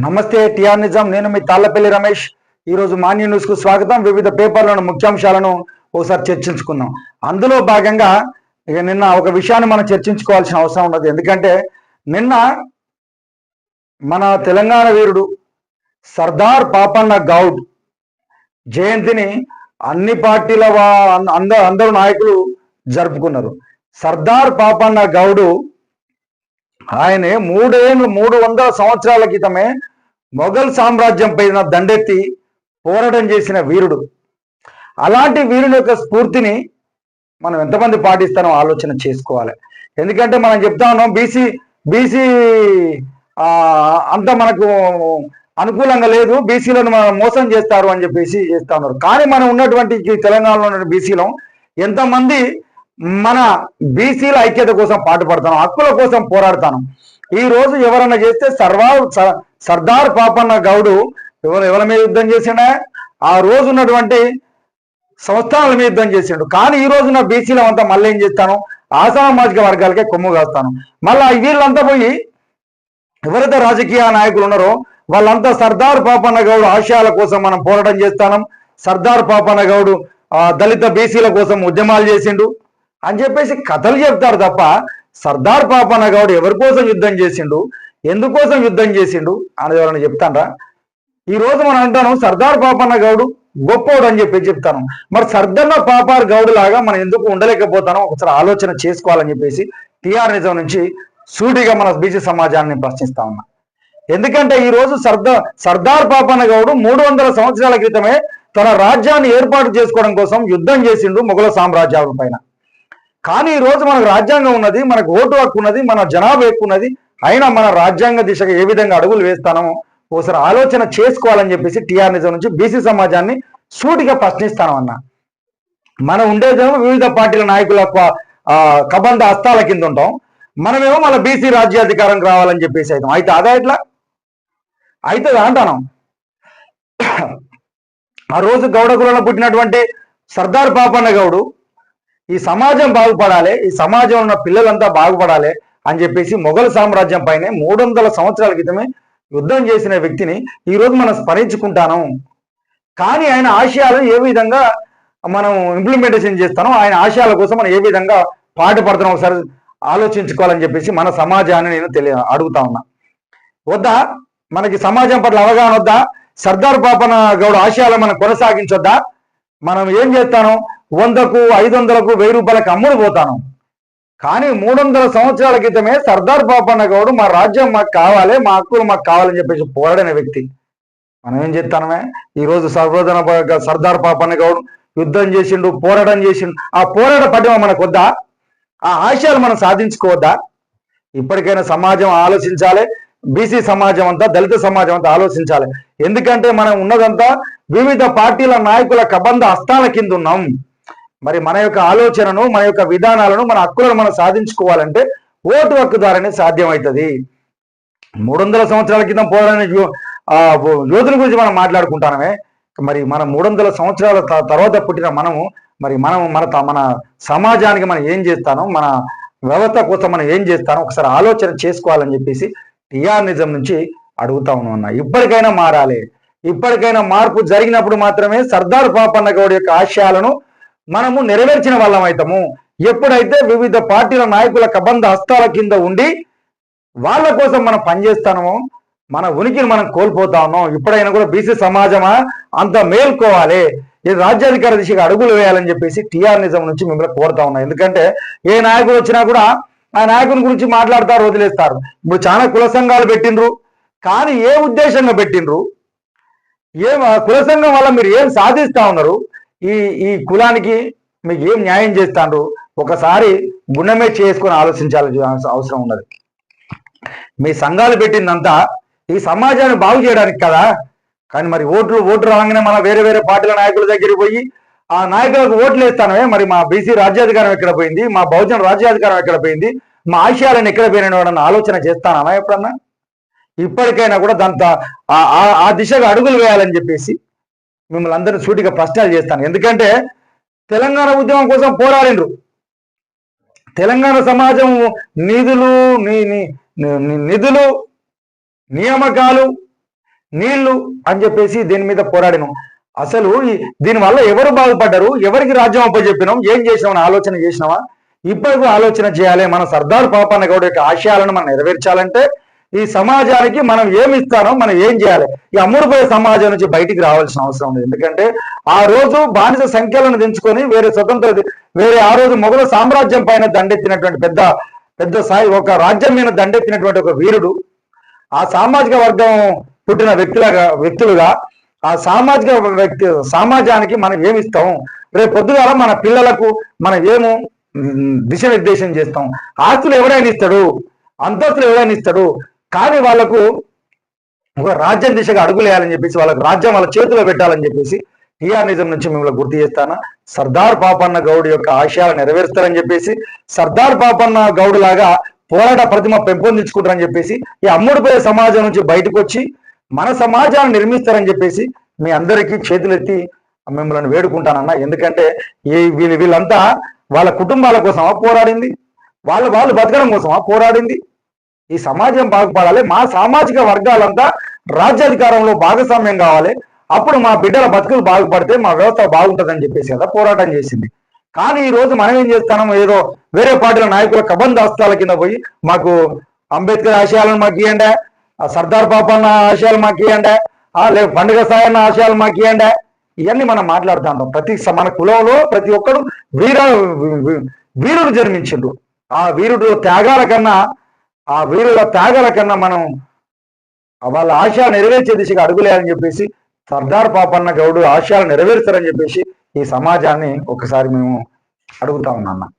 నమస్తే టిఆర్ నిజాం. నేను మీ తాళ్లపల్లి రమేష్. ఈరోజు మాన్య న్యూస్ కు స్వాగతం. వివిధ పేపర్లను ముఖ్యాంశాలను ఒకసారి చర్చించుకుందాం. అందులో భాగంగా నిన్న ఒక విషయాన్ని మనం చర్చించుకోవాల్సిన అవసరం ఉన్నది. ఎందుకంటే నిన్న మన తెలంగాణ వీరుడు సర్దార్ పాపన్న గౌడ్ జయంతిని అన్ని పార్టీల అందరూ నాయకులు జరుపుకున్నారు. సర్దార్ పాపన్న గౌడు ఆయనే 300 సంవత్సరాల క్రితమే మొఘల్ సామ్రాజ్యం పైన దండెత్తి పోరాటం చేసిన వీరుడు. అలాంటి వీరుని యొక్క స్ఫూర్తిని మనం ఎంతమంది పాటిస్తానో ఆలోచన చేసుకోవాలి. ఎందుకంటే మనం చెప్తా ఉన్నాం బీసీ అంత మనకు అనుకూలంగా లేదు, బీసీలను మనం మోసం చేస్తారు అని చెప్పేసి చేస్తా ఉన్నారు. కానీ మనం ఉన్నటువంటి తెలంగాణలో ఉన్న బీసీలో ఎంతమంది మన బీసీల ఐక్యత కోసం పాటుపడతాను, హక్కుల కోసం పోరాడతాను. ఈ రోజు ఎవరన్నా చేస్తే సర్దార్ పాపన్న గౌడు ఎవరి మీద యుద్ధం చేసిండా? ఆ రోజు ఉన్నటువంటి సంస్థానాల మీద యుద్ధం చేసిండు. కానీ ఈ రోజున బీసీల అంతా మళ్ళీ ఏం చేస్తాను, అసామాజిక వర్గాలకే కొమ్ము కాస్తాను. మళ్ళా వీళ్ళంతా పోయి ఎవరైతే రాజకీయ నాయకులు ఉన్నారో వాళ్ళంతా సర్దార్ పాపన్న గౌడు ఆశయాల కోసం మనం పోరాటం చేస్తాను, సర్దార్ పాపన్న గౌడు దళిత బీసీల కోసం ఉద్యమాలు చేసిండు అని చెప్పేసి కథలు చెప్తారు తప్ప సర్దార్ పాపన్న గౌడ్ ఎవరి కోసం యుద్ధం చేసిండు, ఎందుకోసం యుద్ధం చేసిండు అనేది ఎవరైనా చెప్తానరా? ఈ రోజు మనం అంటాను సర్దార్ పాపన్న గౌడు గొప్పోడు అని చెప్పి చెప్తాను. మరి సర్దన్న పాపార్ గౌడు లాగా మనం ఎందుకు ఉండలేకపోతానో ఒకసారి ఆలోచన చేసుకోవాలని చెప్పేసి టిఆర్ నిజం నుంచి సూటిగా మన బీసీ సమాజాన్ని ప్రశ్నిస్తా ఉన్నా. ఎందుకంటే ఈ రోజు సర్దార్ పాపన్న గౌడు 300 సంవత్సరాల క్రితమే తన రాజ్యాన్ని ఏర్పాటు చేసుకోవడం కోసం యుద్ధం చేసిండు మొఘల సామ్రాజ్యాల పైన. కానీ ఈ రోజు మనకు రాజ్యాంగం ఉన్నది, మనకు ఓటు హక్కు ఉన్నది, మన జనాభా ఎక్కువ ఉన్నది. అయినా మన రాజ్యాంగ దిశగా ఏ విధంగా అడుగులు వేస్తానో ఒకసారి ఆలోచన చేసుకోవాలని చెప్పేసి టిఆర్ నిజం నుంచి బీసీ సమాజాన్ని సూటిగా ప్రశ్నిస్తాను అన్న. మనం ఉండేదేమో వివిధ పార్టీల నాయకుల కబంధ హస్తాల కింద ఉంటాం, మనమేమో మన బీసీ రాజ్యాధికారం రావాలని చెప్పేసి అవుతాం. అయితే అదే ఇట్లా అవుతుంది అంటాను. ఆ రోజు గౌడ కులంలో పుట్టినటువంటి సర్దార్ పాపన్న గౌడు ఈ సమాజం బాగుపడాలి, ఈ సమాజంలో ఉన్న పిల్లలంతా బాగుపడాలి అని చెప్పేసి మొఘల్ సామ్రాజ్యం పైనే 300 సంవత్సరాల క్రితమే యుద్ధం చేసిన వ్యక్తిని ఈరోజు మనం స్మరించుకుంటాను. కానీ ఆయన ఆశయాలను ఏ విధంగా మనం ఇంప్లిమెంటేషన్ చేస్తానో, ఆయన ఆశయాల కోసం మనం ఏ విధంగా పాటుపడుతున్నాం ఒకసారి ఆలోచించుకోవాలని చెప్పేసి మన సమాజాన్ని నేను అడుగుతా ఉన్నా. వద్దా మనకి సమాజం పట్ల అవగాహన వద్దా? సర్దార్ పాపన్న గౌడ ఆశయాలను మనం కొనసాగించొద్దా? మనం ఏం చేస్తాను, 100కు 500కు 1000 రూపాయలకు అమ్ముడు పోతాను. కానీ 300 సంవత్సరాల క్రితమే సర్దార్ పాపన్న గౌడు మా రాజ్యం మాకు కావాలి, మా హక్కులు మాకు కావాలని చెప్పేసి పోరాడిన వ్యక్తి. మనం ఏం చేస్తానమే ఈరోజు సర్దార్ పాపన్న గౌడు యుద్ధం చేసిండు, పోరాటం చేసిండు. ఆ పోరాట పటిమ మనకు వద్దా? ఆ ఆశయాలు మనం సాధించుకోవద్దా? ఇప్పటికైనా సమాజం ఆలోచించాలి, బీసీ సమాజం అంతా, దళిత సమాజం అంతా ఆలోచించాలి. ఎందుకంటే మనం ఉన్నదంతా వివిధ పార్టీల నాయకుల కబంధ హస్తాల కింద ఉన్నాం. మరి మన యొక్క ఆలోచనను, మన యొక్క విధానాలను, మన హక్కులను మనం సాధించుకోవాలంటే ఓటు హక్కు ద్వారానే సాధ్యమవుతుంది. 300 సంవత్సరాల క్రితం పోరాడిన యోధుల గురించి మనం మాట్లాడుకుంటామే. మరి మనం 300 సంవత్సరాల తర్వాత పుట్టిన మనము మన సమాజానికి మనం ఏం చేస్తానో, మన వ్యవస్థ కోసం మనం ఏం చేస్తానో ఒకసారి ఆలోచన చేసుకోవాలని చెప్పేసి టిఆర్ నిజం నుంచి అడుగుతా ఉన్నా. ఇప్పటికైనా మారాలి. ఇప్పటికైనా మార్పు జరిగినప్పుడు మాత్రమే సర్దార్ పాపన్న గౌడ్ యొక్క ఆశయాలను మనము నెరవేర్చిన వాళ్ళం అవుతాము. ఎప్పుడైతే వివిధ పార్టీల నాయకుల కబంధ హస్తాల కింద ఉండి వాళ్ళ కోసం మనం పనిచేస్తామో మన ఉనికిని మనం కోల్పోతా ఉన్నాం. ఇప్పుడైనా కూడా బీసీ సమాజమా అంత మేల్కోవాలి, ఈ రాజ్యాధికార దిశగా అడుగులు వేయాలని చెప్పేసి టిఆర్ నిజం నుంచి మిమ్మల్ని కోరుతా ఉన్నా. ఎందుకంటే ఏ నాయకుడు వచ్చినా కూడా ఆ నాయకుని గురించి మాట్లాడతారు, వదిలేస్తారు. ఇప్పుడు చాలా కుల సంఘాలు పెట్టినరు, కానీ ఏ ఉద్దేశంగా పెట్టినరు? కుల సంఘం వల్ల మీరు ఏం సాధిస్తా ఉన్నారు? ఈ కులానికి మీకు ఏం న్యాయం చేస్తాండ్రు? ఒకసారి గుణమే చేసుకొని ఆలోచించాల్సిన అవసరం ఉన్నది. మీ సంఘాలు పెట్టిందంతా ఈ సమాజాన్ని బాగు చేయడానికి కదా. కానీ మరి ఓటు రాగానే మన వేరే పార్టీల నాయకుల దగ్గరికి పోయి ఆ నాయకులకు ఓట్లు వేస్తానమే, మరి మా బీసీ రాజ్యాధికారం ఎక్కడ పోయింది, మా బహుజన రాజ్యాధికారం ఎక్కడ పోయింది, మా ఆశయాలను ఎక్కడ పోయిన ఆలోచన చేస్తానా ఎప్పుడన్నా? ఇప్పటికైనా కూడా దాంతో ఆ దిశగా అడుగులు వేయాలని చెప్పేసి మిమ్మల్ని అందరినీ సూటిగా ప్రశ్నలు చేస్తాను. ఎందుకంటే తెలంగాణ ఉద్యమం కోసం పోరాడిండ్రు. తెలంగాణ సమాజం నిధులు నియామకాలు నీళ్లు అని చెప్పేసి దీని మీద పోరాడినాం. అసలు దీనివల్ల ఎవరు బాగుపడ్డారు, ఎవరికి రాజ్యం అప్పచెప్పినాం, ఏం చేసినామని ఆలోచన చేసినావా? ఇప్పటికీ ఆలోచన చేయాలి. మన సర్దార్ పాపన్న గౌడ్ యొక్క ఆశయాలను మనం నెరవేర్చాలంటే ఈ సమాజానికి మనం ఏమి ఇస్తానో మనం ఏం చేయాలి. ఈ అమ్ముడుపోయే సమాజం నుంచి బయటికి రావాల్సిన అవసరం ఉంది. ఎందుకంటే ఆ రోజు బానిస సంఖ్యలను దించుకొని వేరే ఆ రోజు మొఘల సామ్రాజ్యం పైన దండెత్తినటువంటి పెద్ద స్థాయి ఒక రాజ్యం మీద దండెత్తినటువంటి ఒక వీరుడు, ఆ సామాజిక వర్గం పుట్టిన వ్యక్తులుగా ఆ సమాజానికి మనం ఏమిస్తాం, రేపు పొద్దుగాల మన పిల్లలకు మనం ఏమో దిశనిర్దేశం చేస్తాం. ఆస్తులు ఎవరైనా ఇస్తాడు, అంతస్తులు ఎవరైనా ఇస్తాడు, కానీ వాళ్ళకు ఒక రాజ్యం దిశగా అడుగులేయాలని చెప్పేసి, వాళ్ళకు రాజ్యం వాళ్ళ చేతిలో పెట్టాలని చెప్పేసి టీఆర్ నిజం నుంచి మిమ్మల్ని గుర్తు చేస్తాను. సర్దార్ పాపన్న గౌడ్ యొక్క ఆశయాలు నెరవేరుస్తారని చెప్పేసి, సర్దార్ పాపన్న గౌడ్ లాగా పోరాట ప్రతిమ పెంపొందించుకుంటారని చెప్పేసి, ఈ అమ్ముడుపోయే సమాజం నుంచి బయటకు వచ్చి మన సమాజాన్ని నిర్మిస్తారని చెప్పేసి మీ అందరికీ చేతులెత్తి మిమ్మల్ని వేడుకుంటానన్నా. ఎందుకంటే వీళ్ళంతా వాళ్ళ కుటుంబాల కోసమా పోరాడింది, వాళ్ళు బతకడం కోసమా పోరాడింది. ఈ సమాజం బాగుపడాలి, మా సామాజిక వర్గాలంతా రాజ్యాధికారంలో భాగస్వామ్యం కావాలి, అప్పుడు మా బిడ్డల బతుకులు బాగుపడితే మా వ్యవస్థ బాగుంటుందని చెప్పేసి కదా పోరాటం చేసింది. కానీ ఈ రోజు మనం ఏం చేస్తున్నాం, ఏదో వేరే పార్టీల నాయకుల కబంధ హస్తాల కింద పోయి మాకు అంబేద్కర్ ఆశయాలను మాకు ఇవ్వండి, సర్దార్ పాపన్న ఆశయాలు మాకు ఇవ్వండి, లేదు పండుగ సాయన్న ఆశయాలు మాకు ఇవ్వండి, ఇవన్నీ మనం మాట్లాడుతుంటాం. మన కులంలో ప్రతి ఒక్కడు వీరుడు జన్మించిండు. ఆ వీరుడు త్యాగాల కన్నా, ఆ వీరుల త్యాగాల కన్నా మనం వాళ్ళ ఆశయాలు నెరవేర్చే దిశగా అడుగులేదని చెప్పేసి సర్దార్ పాపన్న గౌడ్ ఆశయాలు నెరవేరుస్తారని చెప్పేసి ఈ సమాజాన్ని ఒకసారి మేము అడుగుతా ఉన్నాం.